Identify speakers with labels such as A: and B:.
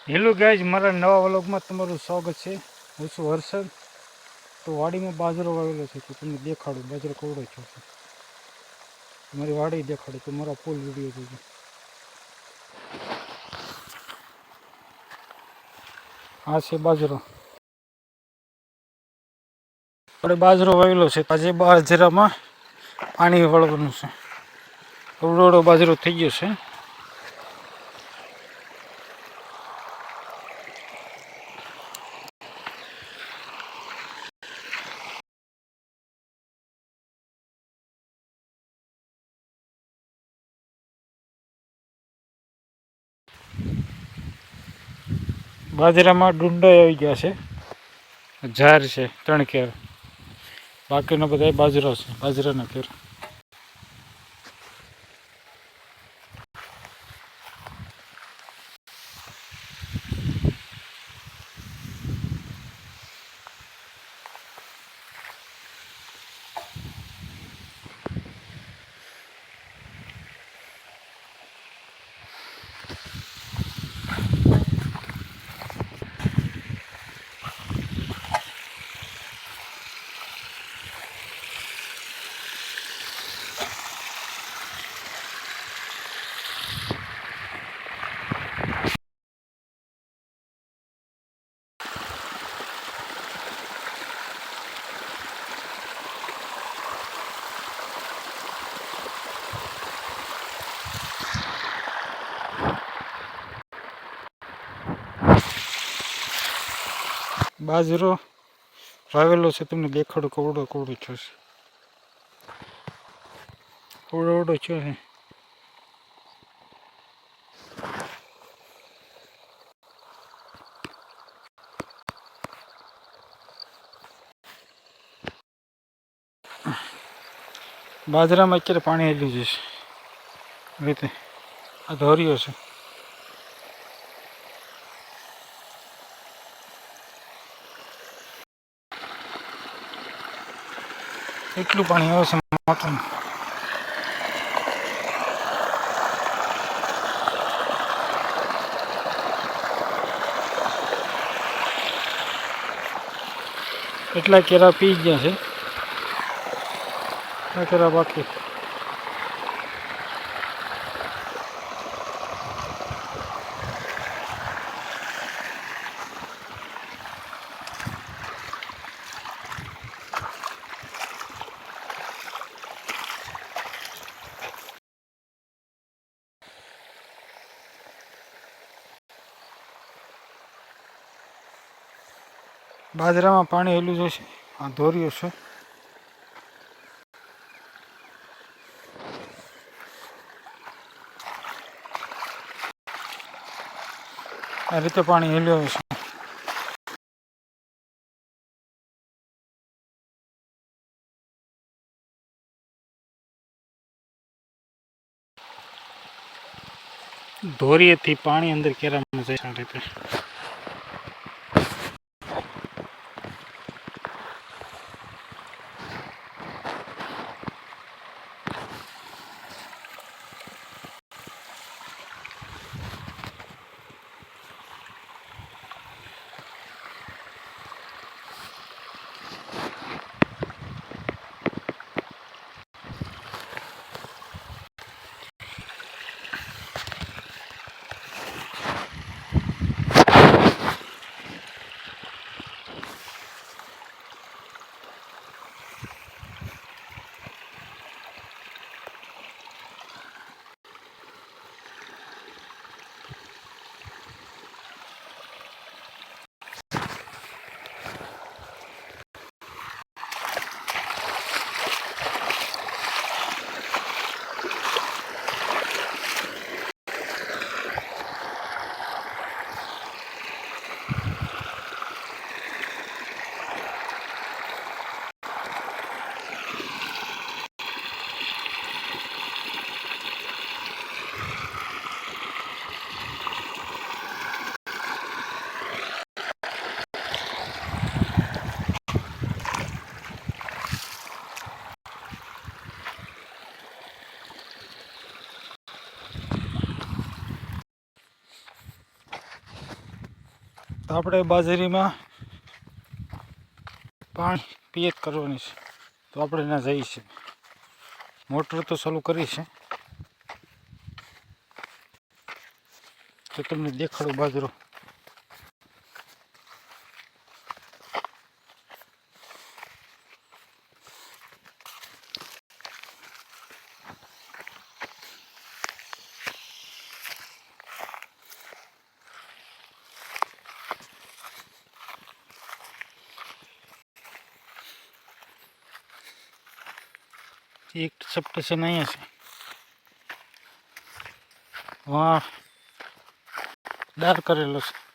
A: Hello guys, મારા નવા વ્લોગમાં તમારું સ્વાગત છે. હું છું હર્ષદ. તો વાડીમાં બાજરો વાવેલો છે, તો તમને દેખાડું બાજરો કવડો છે. મારી વાડી દેખાડું તો મારા ફૂલ વિડીયો જોજો. આ છે બાજરો. આપણે બાજરો વાવેલો છે. આજે બાજરામાં પાણી વાળવાનું છે. અવડો બાજરો થઈ ગયો છે. બાજરામાં ડુંડા આવી ગયા છે. ઝાર છે 3 કેર. બાકીના બધા બાજરો છે, બાજરાના કેર. બાજરો વાવેલો છે, તમને દેખાડું કવડો છે. કવડો છે. બાજરામાં અત્યારે પાણી હેલું જશે રીતે. આ ધોરીઓ છે. એટલું પાણી આવે છે મોટરનું. એટલા કેરા પી ગયા છે. આ કેરા બાકી. બાજરામાં પાણી હેલું જશે. આ ધોરીઓ છે. આ રીતે પાણી હેલ્યું છે. ધોરીએથી પાણી અંદર કેરામાં જાય આ રીતે. તો આપણે બાજરીમાં પાણી પિયત કરવાની છે, તો આપણે ના જઈએ છીએ. મોટર તો ચાલુ કરી છે, તો તમને દેખાડું બાજરો. એક સબસ્ટેશન અહીંયા છે, વાં ડાર કરેલો છે.